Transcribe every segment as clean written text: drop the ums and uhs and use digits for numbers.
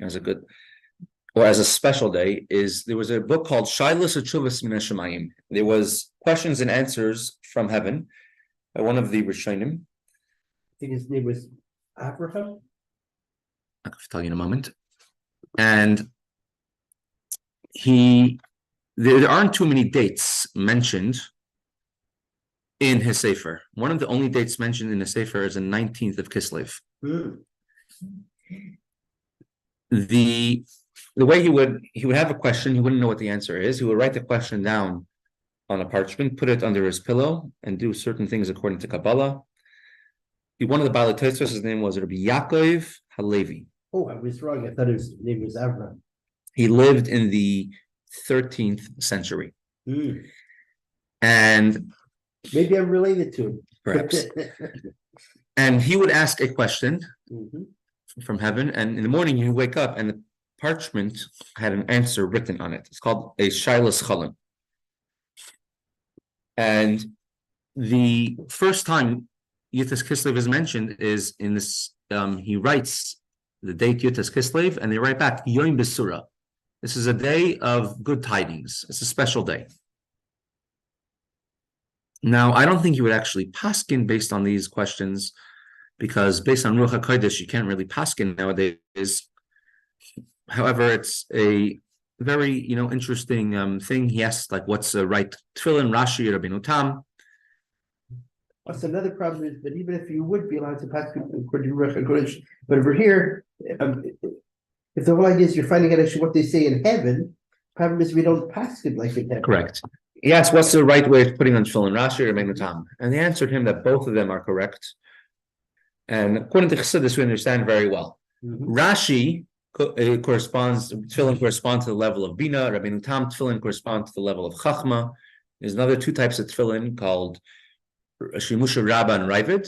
as a good or as a special day is there was a book called Shailas Utshuvas Min Hashemayim. There was questions and answers from heaven by one of the Rishonim. I think his name was Abraham. I'll tell you in a moment. And there aren't too many dates mentioned in his Sefer. One of the only dates mentioned in the Sefer is the 19th of Kislev. The way he would have a question, he wouldn't know what the answer is. He would write the question down on a parchment, put it under his pillow, and do certain things according to Kabbalah. One of the Baalei Tosfos, his name was Rabbi Yaakov Halevi. Oh, I was wrong. I thought his name was Abraham. He lived in the 13th century. And maybe I'm related to him. Perhaps. And he would ask a question from heaven, and in the morning you wake up and the parchment had an answer written on it. It's called a Shailas Chalim. And the first time Yutas Kislev is mentioned is in this, he writes the date Yutas Kislev, and they write back, Yom Besura. This is a day of good tidings. It's a special day. Now, I don't think you would actually paskin based on these questions, because based on Ruach HaKodesh, you can't really paskin nowadays. However, it's a very, interesting thing. He asks, like, what's the right tefillin, Rashi, Rabbeinu Tam. What's another problem is that even if you would be allowed to paskin according to Ruach HaKodesh, but over here, if the whole idea is you're finding out actually what they say in heaven, the problem is we don't paskin like in heaven. Correct. Yes, what's the right way of putting on tefillin, Rashi or Rabbeinu Tam? And they answered him that both of them are correct. And according to Chassidus, we understand very well. Rashi corresponds, tefillin corresponds to the level of Bina, Rabbeinu Tam tefillin corresponds to the level of Chachma. There's another two types of tefillin called Shimusha Rabba and Ravid,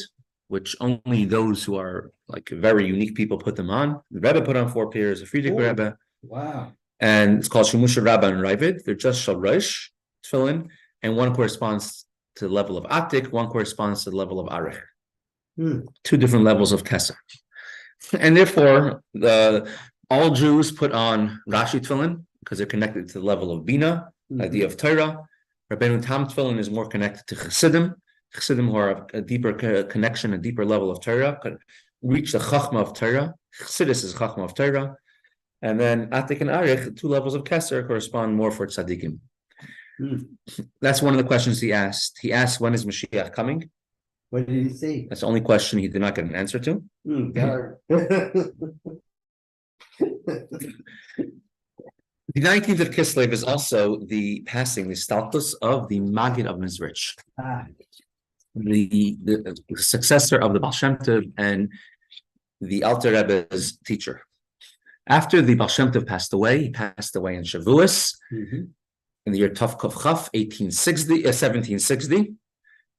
which only those who are like very unique people put them on. The Rebbe put on 4 pairs, the Friedrich Rebbe. Wow. And it's called Shimusha Rabba and Ravid. They're just Shalrosh tefillin, and one corresponds to the level of Atik, one corresponds to the level of Arich. 2 different levels of Keser. And therefore, all Jews put on Rashi tefillin because they're connected to the level of Bina, the idea of Torah. Rabbeinu Tam tefillin is more connected to Chassidim. Chassidim who are a deeper connection, a deeper level of Torah, could reach the Chachma of Torah. Chassidus is Chachma of Torah. And then Atik and Arich, 2 levels of Keser, correspond more for Tzadikim. That's one of the questions he asked. He asked, when is Mashiach coming? What did he say? That's the only question he did not get an answer to. The 19th of Kislev is also the passing, the status of the Maggid of Mizrich, the successor of the Baal Shem Tov and the Alter Rebbe's teacher. After the Baal Shem Tov passed away, he passed away in Shavuos in the year Tav Kov Chaf, 1760.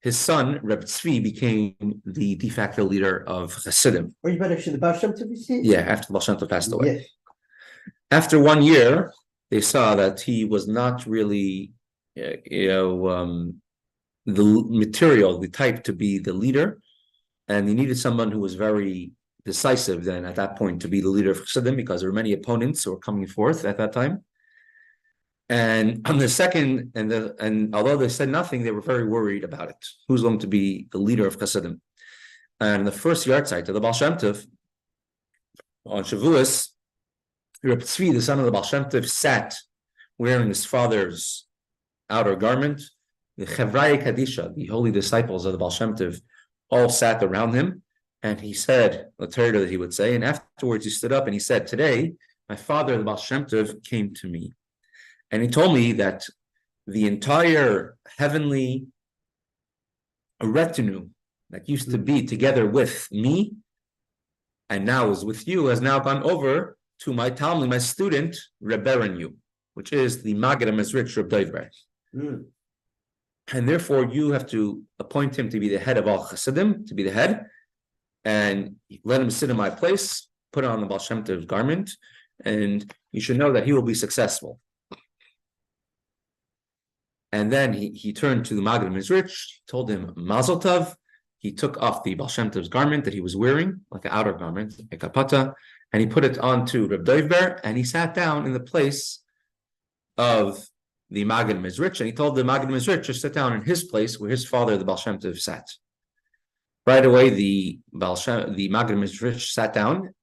His son, Rebbe Tzvi, became the de facto leader of Hasidim. Or you better should the Baal Shem Tov see? Yeah, after the Baal Shem Tov passed away. Yes. After 1 year, they saw that he was not really, the material, the type to be the leader, and he needed someone who was very decisive then at that point to be the leader of Hasidim, because there were many opponents who were coming forth at that time. And on the second, and although they said nothing, they were very worried about it. Who's going to be the leader of Hasidim? And the first yahrzeit of the Baal Shem Tov, on Shavuos, Rebbe Tzvi, the son of the Baal Shem Tov, sat wearing his father's outer garment. The Chevraya Kadisha, the holy disciples of the Baal Shem Tov, all sat around him. And he said, the Torah that he would say, and afterwards he stood up and he said, today, my father, the Baal Shem Tov, came to me. And he told me that the entire heavenly retinue that used to be together with me and now is with you has now gone over to my Talmud, my student, Rebbe, which is the Maggid of Mizrich, Rebbe Doivre. And therefore, you have to appoint him to be the head of all Chassidim, to be the head, and let him sit in my place, put on the Baal Shem Tov garment, and you should know that he will be successful. And then he turned to the Maggid of Mizrich, told him Mazel Tov. He took off the Baal Shem Tov's garment that he was wearing, like an outer garment, a kapata, and he put it onto Reb Doivber, and he sat down in the place of the Maggid Mizrich, and he told the Maggid Mizrich to sit down in his place where his father, the Baal Shem Tov, sat. Right away, the Maggid Mizrich sat down.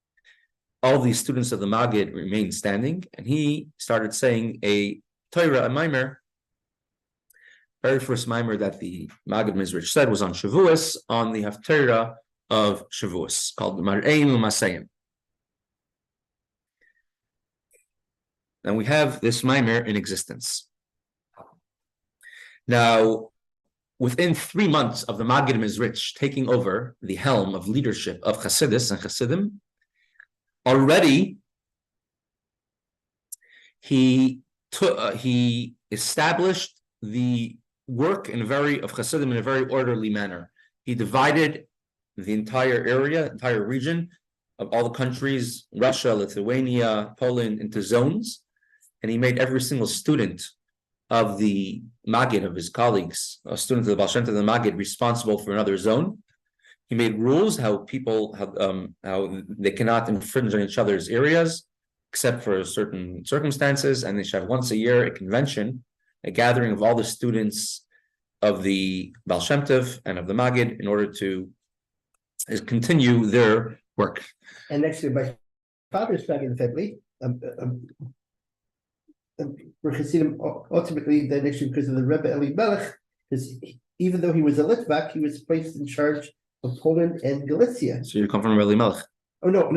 All the students of the Maggid remained standing, and he started saying a Torah, a Maimer. Very first Maimer that the Maggid Mizrich said was on Shavuos, on the Haftarah of Shavuos, called Mar'ein U'Masayim. And we have this Maimer in existence. Now, within 3 months of the Maggid Mizrich taking over the helm of leadership of Hasidus and Hasidim, already he established the work of Hasidim in a very orderly manner. He divided the entire area, entire region of all the countries, Russia, Lithuania, Poland, into zones, and he made every single student of the Maggid, of his colleagues, a student of the Baal Shem Tov of the Maggid, responsible for another zone. He made rules how they cannot infringe on each other's areas, except for certain circumstances, and they should have once a year a convention, a gathering of all the students of the Baal Shem Tov and of the Maggid in order to continue their work. And next to my father's Maggid family, for Hasidim, ultimately, the next because of the Rebbe Eli Melech, because even though he was a Litvak, he was placed in charge of Poland and Galicia. So you come from Rebbe Melech? Oh no,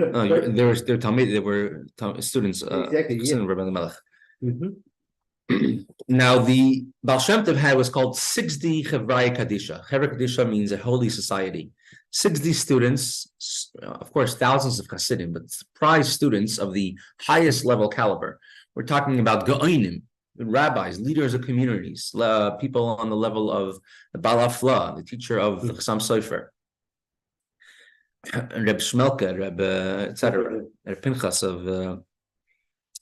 they were students. Exactly, yeah. Rebbe Melech. Mm-hmm. Now the Baal Shem Tov had was called 60 Chevraya Kadisha. Chevra Kadisha means a holy society. 60 students, of course, thousands of Hasidim, but prize students of the highest level caliber. We're talking about Gaonim, rabbis, leaders of communities, people on the level of the Baal Afla, the teacher of the Chassam Sofer, Reb Shmelke, Reb etc., Reb Pinchas of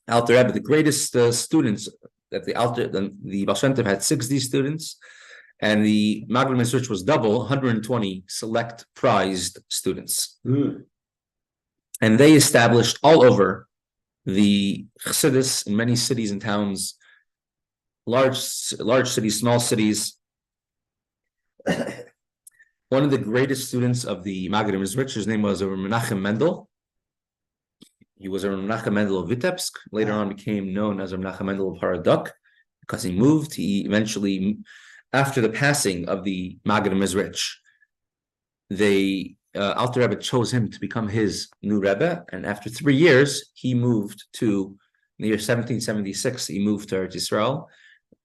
Alter Rebbe, the greatest students that the Baal Shem Tov had 60 students, and the Maggid Mizrich was double, 120 select prized students. Mm. And they established all over the Chassidus in many cities and towns, large cities, small cities. One of the greatest students of the Maggid Mizrich, his name was Menachem Mendel. He was Menachem Mendel of Vitebsk. Later on, became known as Menachem Mendel of Haraduk because he moved. He eventually, after the passing of the Maggid Mizrich, Alter Rebbe chose him to become his new Rebbe, and after 3 years, he moved in the year 1776. He moved to Eretz Yisrael.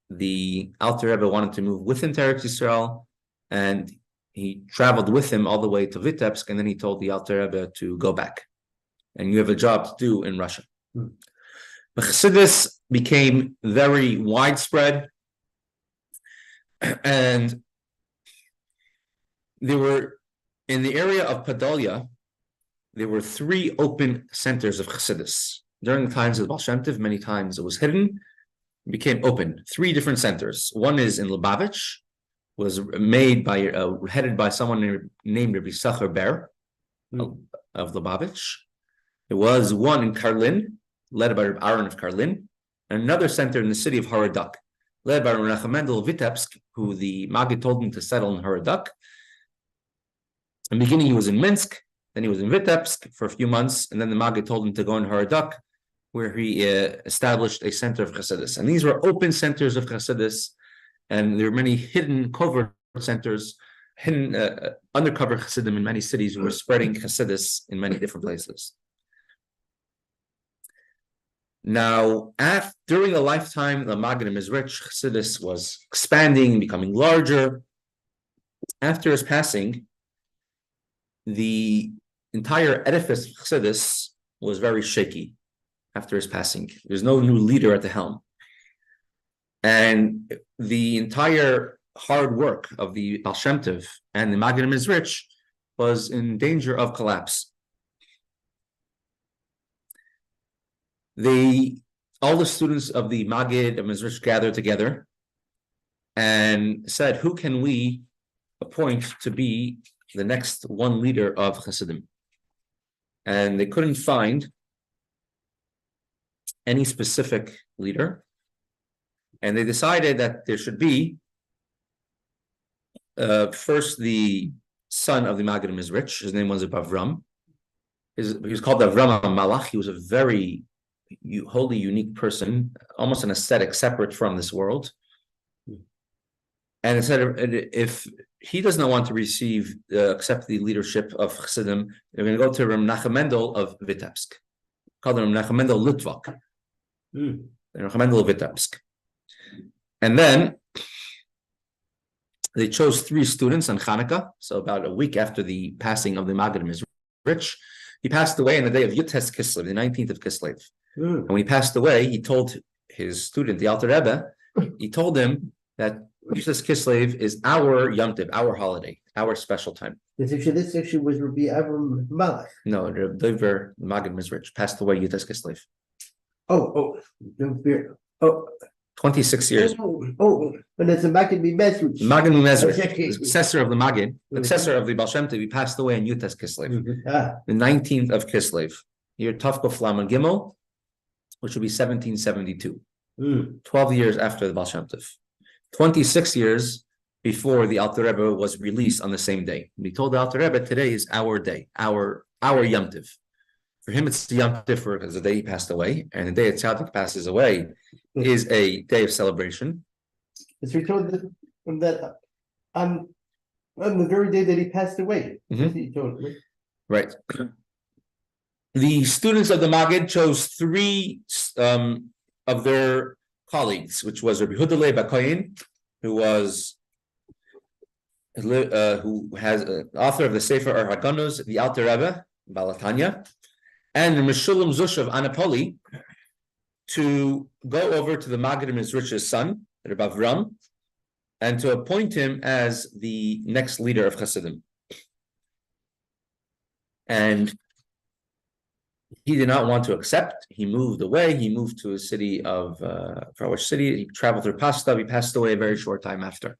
The Alter Rebbe wanted to move with him to Eretz Yisrael, and he traveled with him all the way to Vitebsk, and then he told the Alter Rebbe to go back, and you have a job to do in Russia. The Chassidus became very widespread, and there were, in the area of Podolia, there were 3 open centers of Chassidus. During the times of the Baal Shem Tov, many times it was hidden, it became open. 3 different centers. One is in Lubavitch, was headed by someone named Rabbi Sacher Ber of Lubavitch. There was one in Karlin, led by Rabbi Aaron of Karlin, and another center in the city of Haraduk, led by Rabbi Menachem Mendel of Vitebsk, who the Maggid told him to settle in Haraduk. In the beginning, he was in Minsk, then he was in Vitebsk for a few months, and then the Maggid told him to go in Haraduk, where he established a center of Chassidus. And these were open centers of Chassidus, and there were many hidden covert centers, hidden undercover Chassidim in many cities who were spreading Chassidus in many different places. Now, during the lifetime of the Maggid Mizrich, Chassidus was expanding, becoming larger. After his passing, the entire edifice of Chassidus was very shaky after his passing. There's no new leader at the helm. And the entire hard work of the Baal Shem Tov and the Maggid Mizrich was in danger of collapse. All the students of the Maggid and Mizrich gathered together and said, who can we appoint to be the next one leader of Chassidim? And they couldn't find any specific leader, and they decided that there should be first the son of the Maggid Mizrich. His name was Avram. He was called Avram Malach. He was a very wholly unique person, almost an ascetic, separate from this world. And it said, if he does not want to accept the leadership of Chassidim, they're going to go to Reb Menachem Mendel of Vitebsk. Called him Reb Menachem Mendel Litvak. Reb Menachem Mendel of Vitebsk. And then they chose 3 students on Hanukkah, so about a week after the passing of the Maggid Mizrich. He passed away on the day of Yutes Kislev, the 19th of Kislev. And when he passed away, he told his student, the Alter Rebbe, he told him that Yutes Kislev is our Yom Tov, our holiday, our special time. This actually was Rabbi Avram Malach. No, the Maggid Mizrich passed away Yutes Kislev. Oh, 26 years. But it's a Maggid Mizrich. Maggid Mizrich, the successor of the Maggid, the successor of the Baal Shem Tov, he passed away in Yutes Kislev, the 19th of Kislev, year Tavkuf Laman Gimel, which would be 1772, 12 years after the Baal Shem Tov, 26 years before the Alter Rebbe was released on the same day. And he told the Alter Rebbe, today is our day, our Yom Tov. For him, it's the Yom Tov because the day he passed away, and the day a tzaddik passes away is a day of celebration. So he told them that on the very day that he passed away. He told me. Right. The students of the Maggid chose 3 of their colleagues, which was Rabbi Huda Leib HaKohen, who has author of the Sefer Ar Haganuz, the Alter Rebbe, Balatanya, and Meshulam Zush of Anapoli, to go over to the Maggid Mizrich's son, Rebbe Avram, and to appoint him as the next leader of Chassidim. And he did not want to accept. He moved away. He moved to a city of, for which city? He traveled through Pastav. He passed away a very short time after.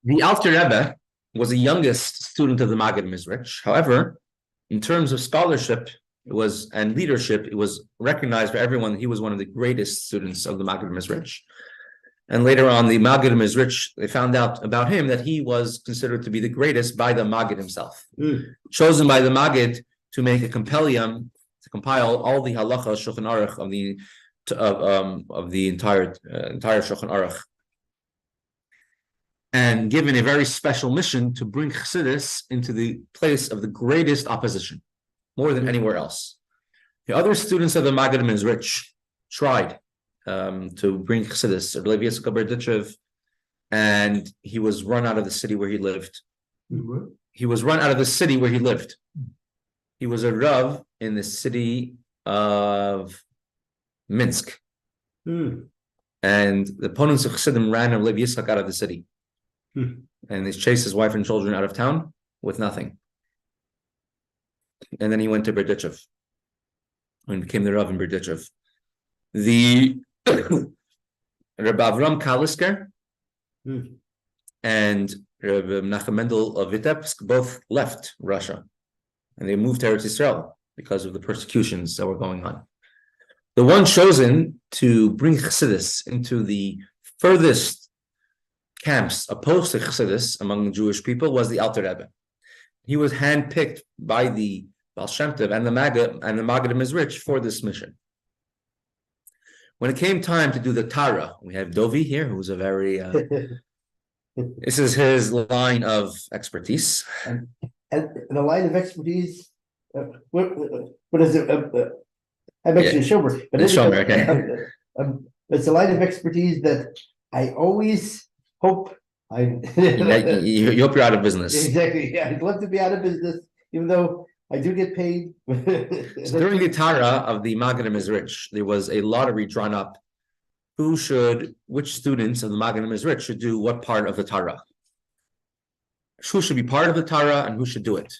The Alter Rebbe was the youngest student of the Maggid Mizrich. However, in terms of scholarship, and leadership, it was recognized by everyone that he was one of the greatest students of the Maggid Mizrich. And later on, the Maggid Mizrich, they found out about him that he was considered to be the greatest by the Maggid himself, chosen by the Maggid to make a compendium, to compile all the halacha Shulchan Aruch of the entire Shulchan Aruch, and given a very special mission to bring Chassidus into the place of the greatest opposition, more than anywhere else. The other students of the Maggid Mizrich tried to bring Chassidus, Levi Yitzchak Berdichev, and he was run out of the city where he lived. He was run out of the city where he lived. He was a Rav in the city of Minsk. And the opponents of Chassidim ran Levi Yitzchak out of the city. And they chased his wife and children out of town with nothing. And then he went to Berdichev and became the Rav in Berdichev. The Rebbe Avram Kalisker and Rebbe Menachem Mendel of Vitebsk both left Russia, and they moved to Eretz Yisrael because of the persecutions that were going on. The one chosen to bring Chassidus into the furthest camps opposed to Chassidus among the Jewish people was the Alter Rebbe. He was handpicked by the Baal Shem Tov and the Maggid Mizrich for this mission. When it came time to do the Tara, we have Dovi here, who's a very this is his line of expertise. And the line of expertise, what is it? I'm actually a Shomer. But it's Shomer, okay. It's a line of expertise that I always hope you hope you're out of business. Exactly. Yeah, I'd love to be out of business, even though I do get paid. So during the Tara of the Maggid Mizrich, there was a lottery drawn up. Which students of the Maggid Mizrich should do what part of the Tara? Who should be part of the Tara and who should do it?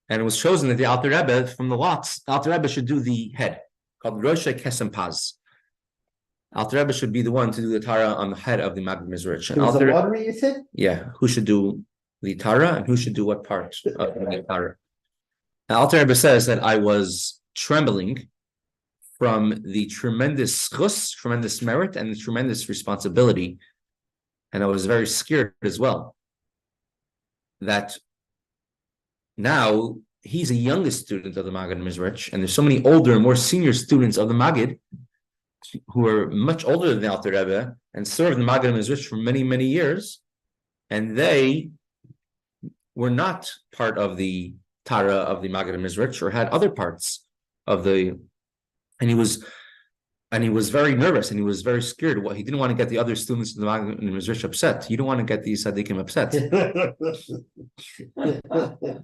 And it was chosen that the Alter Rebbe from the lots, Alter Rebbe should do the head, called Rosh Kesem Paz. Alter Rebbe should be the one to do the Tara on the head of the Maggid Mizrich. There was a lottery, you said? Yeah, who should do the Tara and who should do what part of the Tara. Now, Alter Rebbe says that I was trembling from the tremendous chus, tremendous merit, and the tremendous responsibility. And I was very scared as well that now he's a youngest student of the Maggid Mizrach, and there's so many older and more senior students of the Maggid who are much older than the Alter Rebbe and served the Maggid Mizrach for many, many years, and they were not part of the Tara of the Maggid Mizrach or had other parts of the, and he was very nervous and he was very scared. He didn't want to get the other students of the Maggid Mizrach upset. You don't want to get these Tzaddikim upset.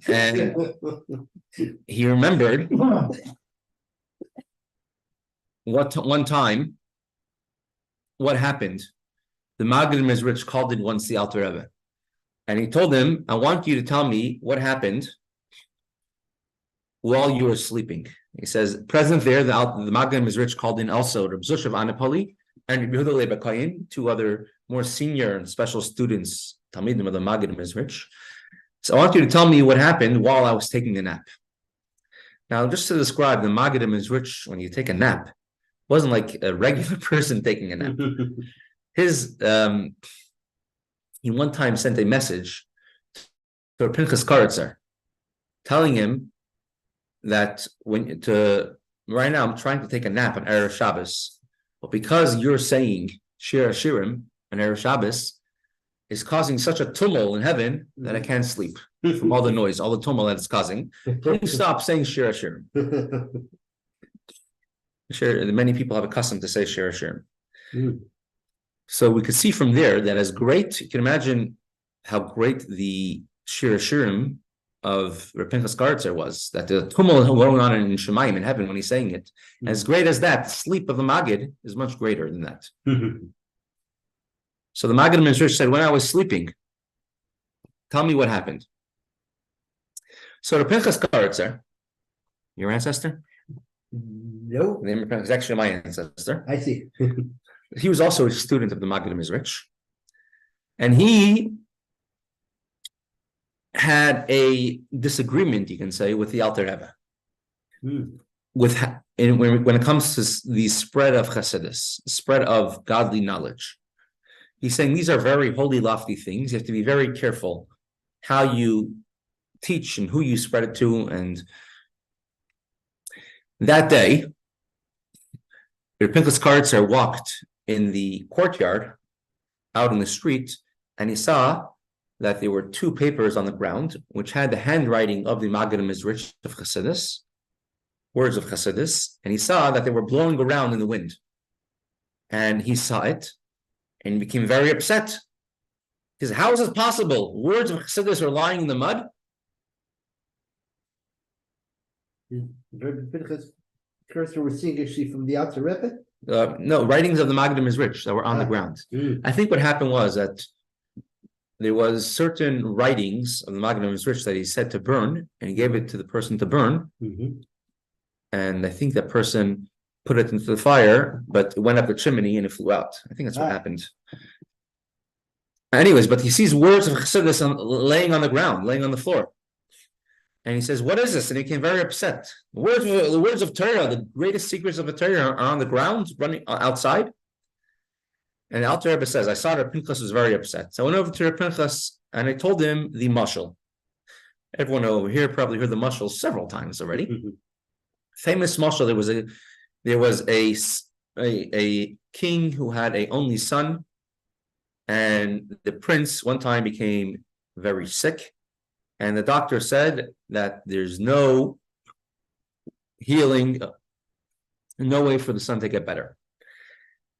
And he remembered one time what happened. The Maggid Mizrach called in once the Alter Rebbe, and he told him, "I want you to tell me what happened while you were sleeping." He says, present there, the Maggid Mizrach called in also Reb Zushav Anapoli and Reb Yehuda Leib HaKohen, two other more senior and special students, Talmidim of the Maggid Mizrach. So I want you to tell me what happened while I was taking a nap. Now, just to describe the Maggid Mizrach, when you take a nap, wasn't like a regular person taking a nap. He one time sent a message to Pinchas Karitzer, telling him that right now I'm trying to take a nap on Erev Shabbos, but because you're saying Shir Hashirim on Erev Shabbos is causing such a tumult in heaven that I can't sleep from all the noise, all the tumult that it's causing. Please stop saying Shir Hashirim. Many people have a custom to say Shir Hashirim. So we could see from there that as great, you can imagine how great the Shir Hashirim of Reb Pinchas Karitzer was, that the tumult going on in Shemayim, in heaven, when he's saying it. As great as that, the sleep of the Maggid is much greater than that. So the Maggid Mizrach said, when I was sleeping, tell me what happened. So Reb Pinchas Karitzer, your ancestor? No. He's actually my ancestor. I see. He was also a student of the Maggid Mizrach. And he had a disagreement, you can say, with the Alter Rebbe. When it comes to the spread of Chassidus, spread of godly knowledge. He's saying these are very holy, lofty things. You have to be very careful how you teach and who you spread it to. And that day, Pinchas Karitzer walked in the courtyard out in the street, and he saw that there were two papers on the ground which had the handwriting of the Maggid Mizrach of Chassidus, words of Chassidus, and he saw that they were blowing around in the wind. And he saw it, and he became very upset. He said, how is it possible? Words of Chassidus are lying in the mud? Pinchas Karitzer was seeing actually from the Alter Rebbe? No, writings of the Maggid Mizrach that were on the ground. I think what happened was that there was certain writings of the Maggid Mizrach that he said to burn, and he gave it to the person to burn. And I think that person put it into the fire, but it went up the chimney and it flew out. I think that's what happened. Anyways, but he sees words of Chassidus laying on the ground, laying on the floor. And he says, what is this? And he became very upset. The words of Torah, the greatest secrets of the Torah are on the ground, running outside. And Alter Rebbe says, I saw that Pinchas was very upset. So I went over to Pinchas and I told him the mashal. Everyone over here probably heard the mashal several times already. Famous mashal, there was a king who had an only son, and the prince one time became very sick, and the doctor said that there's no healing, no way for the son to get better.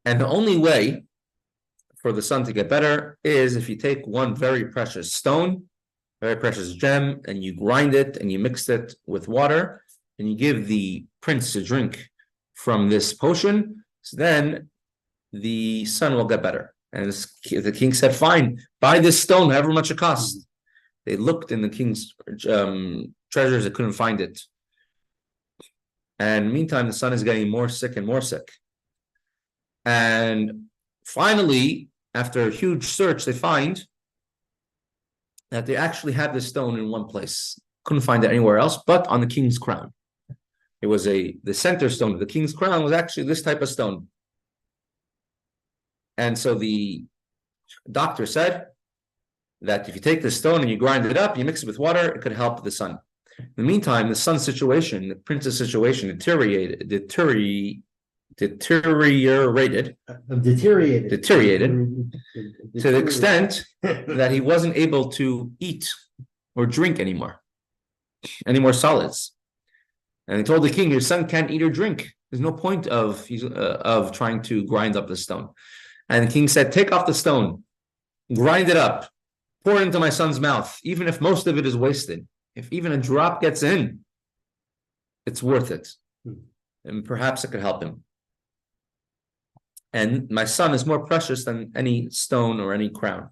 And the only way for the son to get better is if you take one very precious stone, very precious gem, and you grind it and you mix it with water, and you give the prince to drink from this potion, so then the son will get better. And the king said, fine, buy this stone, however much it costs. They looked in the king's treasures, they couldn't find it. And meantime, the son is getting more sick and more sick. And finally, after a huge search, they find that they actually had this stone in one place. Couldn't find it anywhere else, but on the king's crown. It was the center stone of the king's crown was actually this type of stone. And so the doctor said that if you take this stone and you grind it up, you mix it with water, it could help the son. In the meantime, the son's situation, the prince's situation deteriorated to the extent that he wasn't able to eat or drink anymore, any more solids. And he told the king, your son can't eat or drink. There's no point of trying to grind up the stone. And the king said, take off the stone, grind it up, pour it into my son's mouth, even if most of it is wasted. If even a drop gets in, it's worth it. And perhaps it could help him. And my son is more precious than any stone or any crown.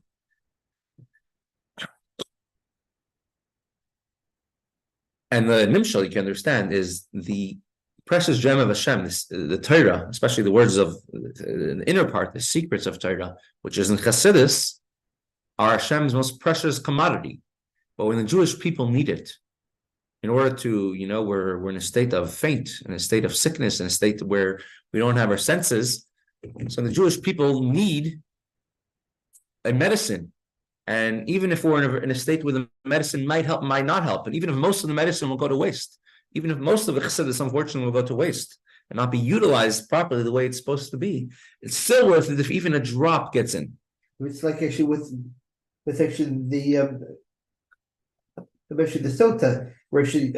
And the nimshal, you can understand, is the precious gem of Hashem, the Torah, especially the words of the inner part, the secrets of Torah, which is in Chassidus, are Hashem's most precious commodity. But when the Jewish people need it, in order to, we're in a state of faint, in a state of sickness, in a state where we don't have our senses, so the Jewish people need a medicine. And even if we're in a state where the medicine might help, might not help, and even if most of the medicine will go to waste, even if most of the chassidus, unfortunately, will go to waste and not be utilized properly the way it's supposed to be, it's still worth it if even a drop gets in. It's like actually with actually the sota, where actually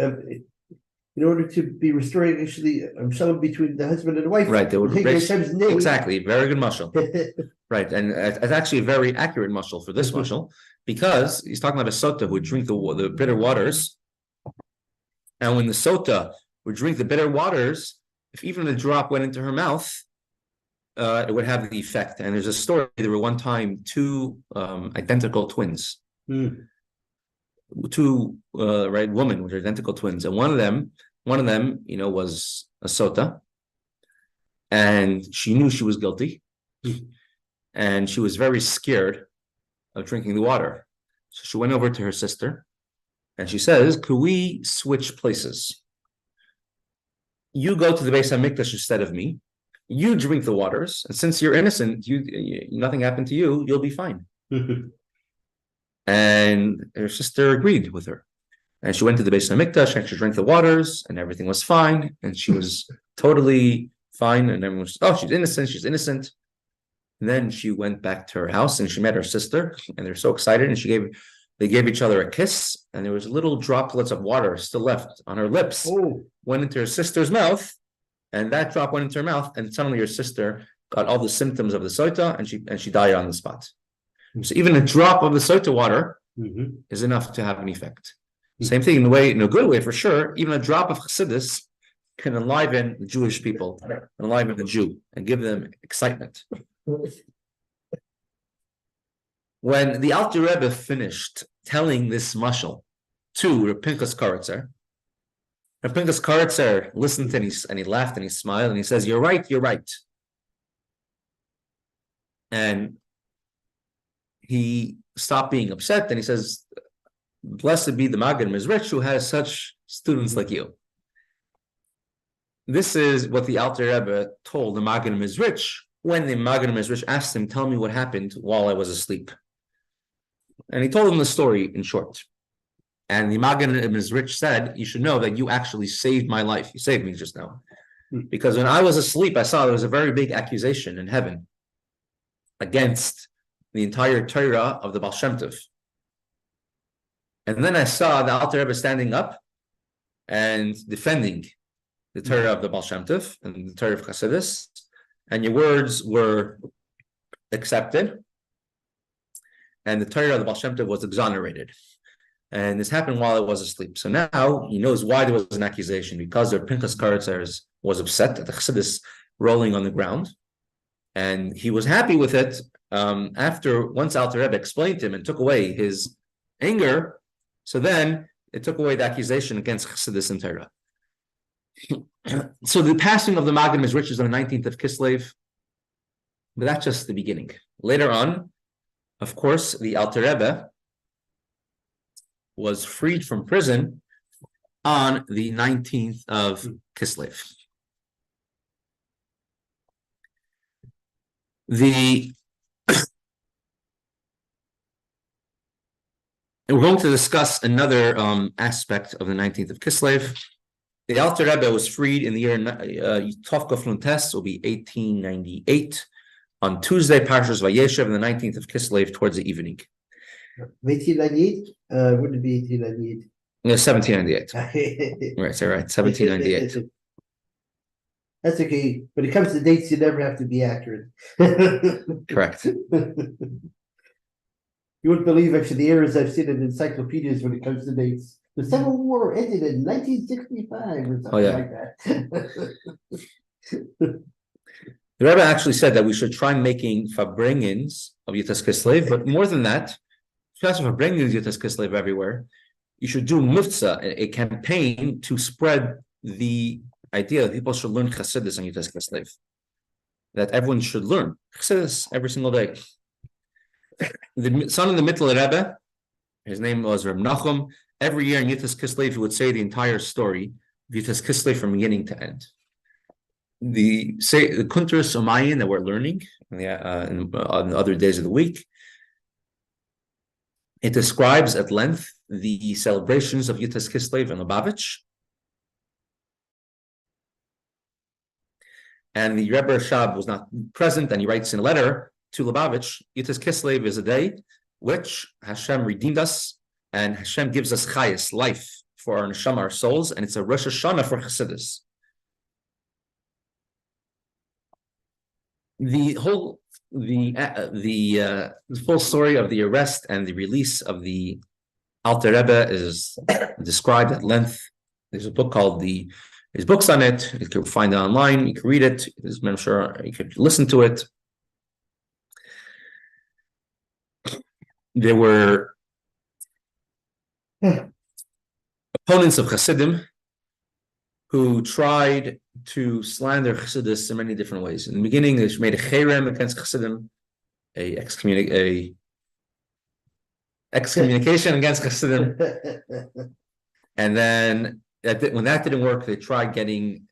in order to be restoring actually shalom between the husband and the wife, right? They would exactly, very good mashal. Right, and it's actually a very accurate mashal for this mashal, because he's talking about a sota who would drink the bitter waters, and when the sota would drink the bitter waters, if even a drop went into her mouth, it would have the effect. And there's a story, there were one time two identical twins, two women with identical twins, and one of them was a sota, and she knew she was guilty, and she was very scared of drinking the water. So she went over to her sister, and she says, could we switch places? You go to the Beis HaMikdash instead of me. You drink the waters, and since you're innocent, nothing happened to you, you'll be fine. And her sister agreed with her. And she went to the Beis HaMikdash, and she drank the waters, and everything was fine, and she was totally fine, and everyone was, she's innocent. And then she went back to her house, and she met her sister, and they're so excited, and they gave each other a kiss, and there was little droplets of water still left on her lips. Went into her sister's mouth, and that drop went into her mouth, and suddenly her sister got all the symptoms of the sota, and she died on the spot. So even a drop of the sota water is enough to have an effect. Same thing in a good way for sure. Even a drop of chassidus can enliven the Jewish people, enliven the Jew, and give them excitement. When the Alter Rebbe finished telling this mashal to Reb Pinchas Karatzer, Reb Pinchas Karatzer listened and he laughed and he smiled and he says, you're right. And he stopped being upset and he says, blessed be the Magen Mizrich who has such students like you. This is what the Alter Rebbe told the Magen Mizrich when the Magen Mizrich asked him, tell me what happened while I was asleep. And he told him the story in short. And the Magen Mizrich said, you should know that you actually saved my life. You saved me just now. Because when I was asleep, I saw there was a very big accusation in heaven against the entire Torah of the Baal Shem Tov. And then I saw the Alter Rebbe standing up and defending the Torah of the Baal Shem Tov and the Torah of Chassidus, and your words were accepted, and the Torah of the Baal Shem Tov was exonerated. And this happened while I was asleep. So now he knows why there was an accusation, because the Pinchas Karatzer was upset at the Chassidus rolling on the ground, and he was happy with it once Alter Rebbe explained to him and took away his anger. So then it took away the accusation against Chassidus and Torah. So the passing of the Magen Mizrich is on the 19th of Kislev, but that's just the beginning. Later on, of course, the Alter Rebbe was freed from prison on the 19th of Kislev. We're going to discuss another aspect of the 19th of Kislev. The Alter Rebbe was freed in the year Tov Koflun Tes, will be 1898, on Tuesday, Parshas Vayeshev, on the 19th of Kislev, towards the evening. 1898? Wouldn't it be 1898? No, 1798. Right, so right, 1798. That's okay. When it comes to dates, you never have to be accurate. Correct. You wouldn't believe actually the errors I've seen in encyclopedias when it comes to dates. The Civil War ended in 1965 or something like that. The Rebbe actually said that we should try making Farbrengens of Yitas Kislev, but more than that, if you Farbrengens Yitas Kislev everywhere, you should do Muftzah, a campaign to spread the idea that people should learn Chassidus on Yitas Kislev. That everyone should learn Chassidus every single day. The son of the Mittel Rebbe, his name was Reb Nachum. Every year in Yitas Kislev, he would say the entire story of Yitas Kislev from beginning to end. The Kuntres Umayin that we're learning on the other days of the week, it describes at length the celebrations of Yitas Kislev and Lubavitch. And the Rebbe Rashab was not present, and he writes in a letter to Lubavitch, Yitas Kislev is a day which Hashem redeemed us, and Hashem gives us chayas, life, for our neshama, our souls, and it's a Rosh Hashanah for Chassidus. The full story of the arrest and the release of the Alter Rebbe is described at length. There's a book called there's books on it. You can find it online. You can read it. I'm sure you could listen to it. There were opponents of Chassidim who tried to slander Chassidus in many different ways. In the beginning, they made a cherem against Chassidim, a excommunication against Chassidim. And then, when that didn't work, they tried getting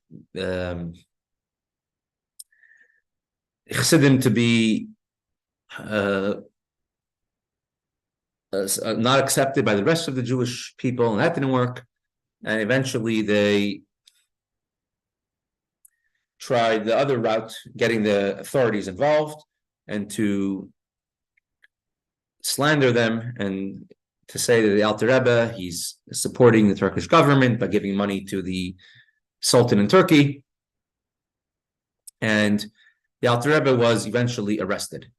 Chassidim to be not accepted by the rest of the Jewish people, and that didn't work. And eventually they tried the other route, getting the authorities involved and to slander them and to say that the Alter Rebbe, he's supporting the Turkish government by giving money to the Sultan in Turkey. And the Alter Rebbe was eventually arrested.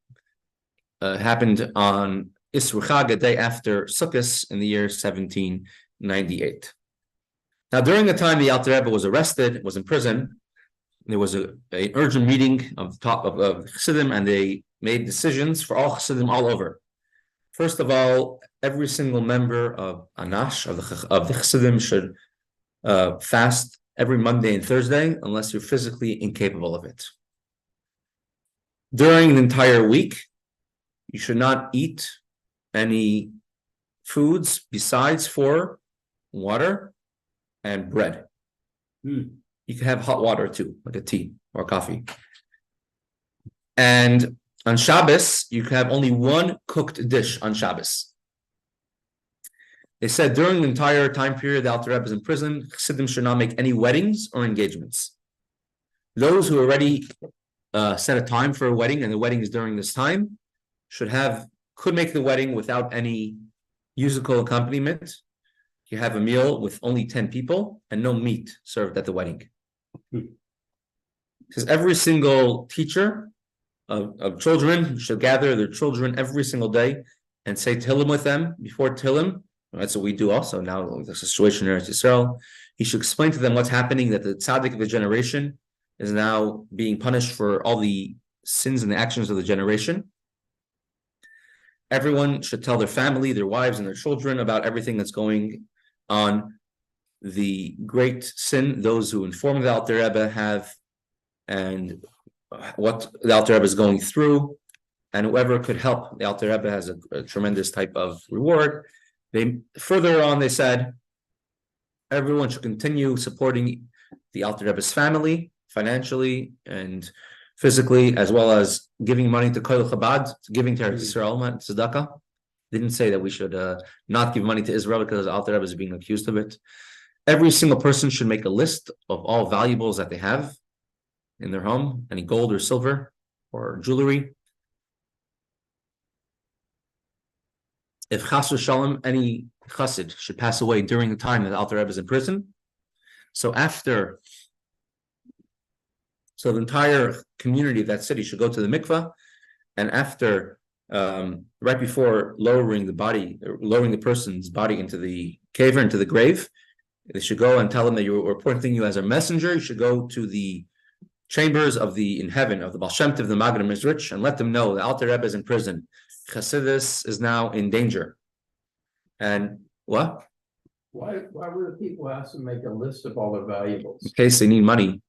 Happened on Isru Chag, a day after Sukkot in the year 1798. Now, during the time the Alter Rebbe was arrested, was in prison, there was an urgent meeting of the top of Chassidim, and they made decisions for all Chassidim all over. First of all, every single member of Anash, of the Chassidim, should fast every Monday and Thursday, unless you're physically incapable of it. During the entire week, you should not eat any foods besides for water and bread. You can have hot water too, like a tea or coffee. And on Shabbos, you can have only one cooked dish on Shabbos. They said during the entire time period the Alter Rebbe is in prison, Chassidim should not make any weddings or engagements. Those who already set a time for a wedding, and the wedding is during this time, could make the wedding without any musical accompaniment. You have a meal with only 10 people and no meat served at the wedding. Because every single teacher of children should gather their children every single day and say Tehillim with them before Tehillim. That's what we do also now with the situation in Eretz Yisrael. He should explain to them what's happening, that the tzaddik of the generation is now being punished for all the sins and the actions of the generation. Everyone should tell their family, their wives, and their children about everything that's going on, the great sin those who inform the Alter Rebbe have, and what the Alter Rebbe is going through, and whoever could help the Alter Rebbe has a tremendous type of reward. Further on, they said everyone should continue supporting the Alter Rebbe's family financially and physically, as well as giving money to Koil Chabad, giving to Eretz Yisrael, tzedakah. They didn't say that we should not give money to Israel because Alter Rebbe is being accused of it. Every single person should make a list of all valuables that they have in their home, any gold or silver or jewelry. If Chas v'Shalom, any chassid should pass away during the time that Alter Rebbe is in prison. So the entire community of that city should go to the mikvah, and after, right before lowering the person's body into the cave or into the grave, they should go and tell them that we're appointing you as a messenger. You should go to the chambers in heaven of the Baal Shem Tov, the Maggid Mizrich, and let them know that Alter Rebbe is in prison. Chassidus is now in danger. And what? Why were the people asked to make a list of all their valuables? In case they need money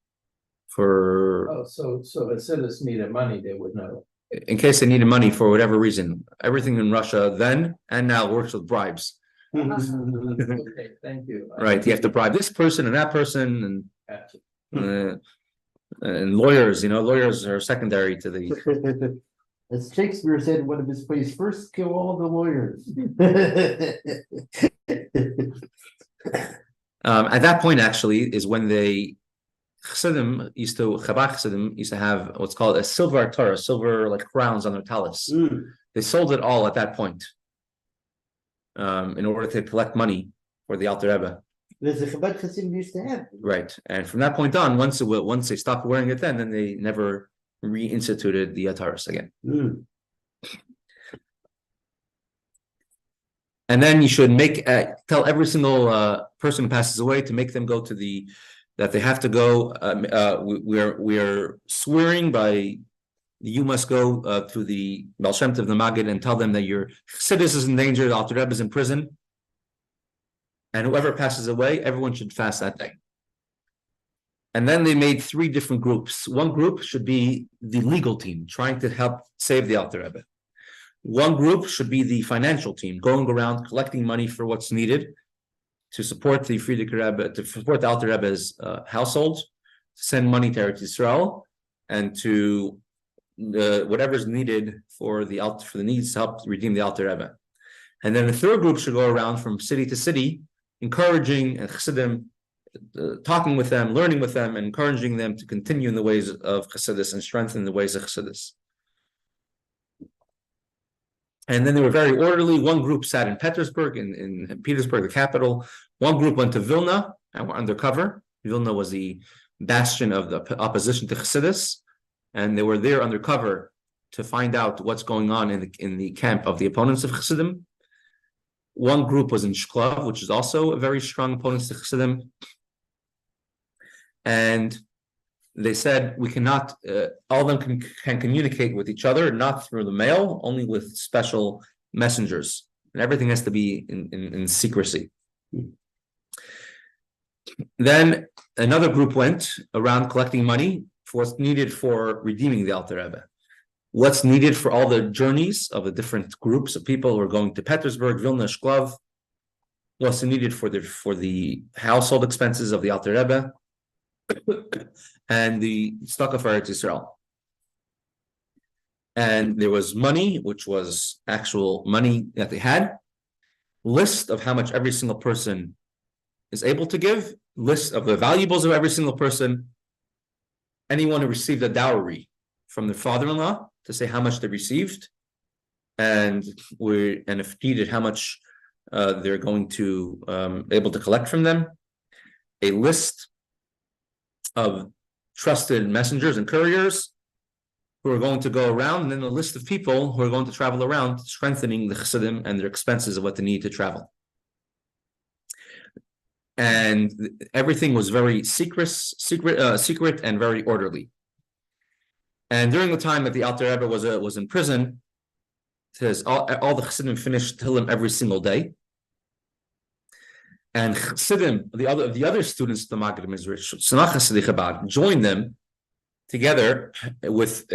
for. Oh, so Hatzvi-Bais needed money, they would know. In case they needed money for whatever reason. Everything in Russia then and now works with bribes. Okay, thank you. Right, you have to bribe this person and that person, Gotcha. and lawyers. Lawyers are secondary to the. As Shakespeare said in one of his plays, first kill all the lawyers. At that point, actually, is when Chabad Chassidim used to have what's called a silver Torah, silver like crowns on their talis. They sold it all at that point, in order to collect money for the Alter Rebbe. There's a Chabad Chassidim used to have. Right, and from that point on, once they stopped wearing it, then they never reinstituted the Ataris again. And then you should tell every single person who passes away to make them go to that they have to go. We are swearing by you must go to the Baal Shem Tov, the Maggid, and tell them that your Chassidus is in danger, the Alter Rebbe is in prison, and whoever passes away, everyone should fast that day. And then they made 3 different groups. One group should be the legal team, trying to help save the Alter Rebbe. One group should be the financial team, going around collecting money for what's needed to support the Frierdiker Rebbe, to support the Alter Rebbe's household, to send money to Eretz Yisrael, and to whatever's needed for the needs to help redeem the Alter Rebbe. And then the third group should go around from city to city, encouraging and chassidim, talking with them, learning with them, and encouraging them to continue in the ways of Chassidus and strengthen the ways of Chassidus. And then they were very orderly. One group sat in Petersburg, in Petersburg, the capital. One group went to Vilna and were undercover. Vilna was the bastion of the opposition to Chassidus, and they were there undercover to find out what's going on in the camp of the opponents of Chassidim. One group was in Kislev, which is also a very strong opponent to Chassidim. And they said we cannot, all of them can communicate with each other, not through the mail, only with special messengers. And everything has to be in secrecy. Then another group went around collecting money for what's needed for redeeming the Alter Rebbe. What's needed for all the journeys of the different groups of people who are going to Petersburg, Vilna, Kislev. What's needed for the household expenses of the Alter Rebbe. And the stock of Eretz Yisrael. And there was money, which was actual money that they had. List of how much every single person is able to give. List of the valuables of every single person. Anyone who received a dowry from their father-in-law to say how much they received, and if needed, how much they're going to able to collect from them. A list of trusted messengers and couriers who are going to go around, and then a list of people who are going to travel around, strengthening the Chassidim and their expenses of what they need to travel. And everything was very secret, and very orderly. And during the time that the Alter Rebbe was in prison, it says all the Chassidim finished Tehillim every single day. And Chassidim, the other students of the Maggid Mizrich, Tzemach Chassidi Chabad, joined them together with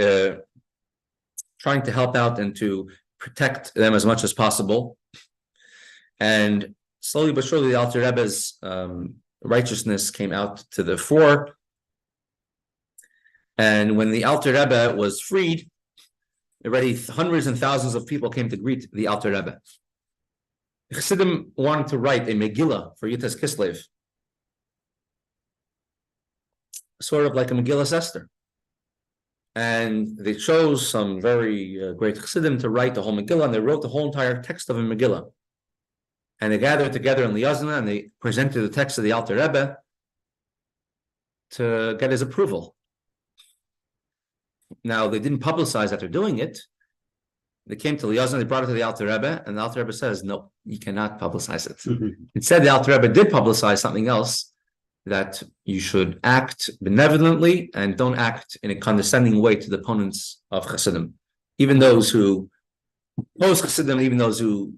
trying to help out and to protect them as much as possible. And slowly but surely, the Alter Rebbe's righteousness came out to the fore. And when the Alter Rebbe was freed, already hundreds and thousands of people came to greet the Alter Rebbe. Chassidim wanted to write a Megillah for Yitas Kislev, sort of like a Megillah Esther. And they chose some very great Chassidim to write the whole Megillah, and they wrote the whole entire text of a Megillah. And they gathered together in Liazna, and they presented the text of the Alter Rebbe to get his approval. Now, they didn't publicize that they're doing it. They came to Liazna, they brought it to the Alter Rebbe, and the Alter Rebbe says, no, you cannot publicize it. Instead, the Alter Rebbe did publicize something else, that you should act benevolently and don't act in a condescending way to the opponents of Chassidim. Even those who oppose Chassidim, even those who,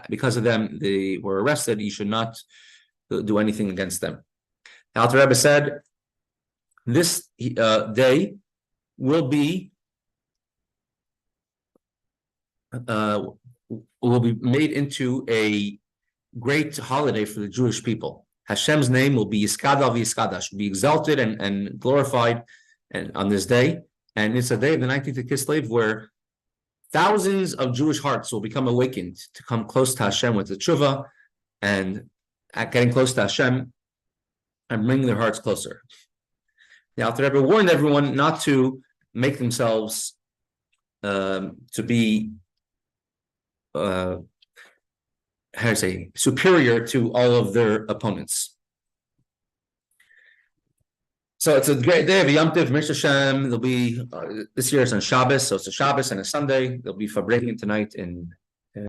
because of them, they were arrested, you should not do anything against them. The Alter Rebbe said, this day will be made into a great holiday for the Jewish people. Hashem's name will be Yiskadav Yiskadash, be exalted and glorified and on this day. And it's a day of the 19th of Kislev where thousands of Jewish hearts will become awakened to come close to Hashem with the tshuva and at getting close to Hashem and bringing their hearts closer. The Alter Rebbe warned everyone not to make themselves to be superior to all of their opponents. So it's a great day of Yom Tov, Mish Hashem. There'll be this year it's on Shabbos, so it's a Shabbos and a Sunday. There'll be Fabreking tonight in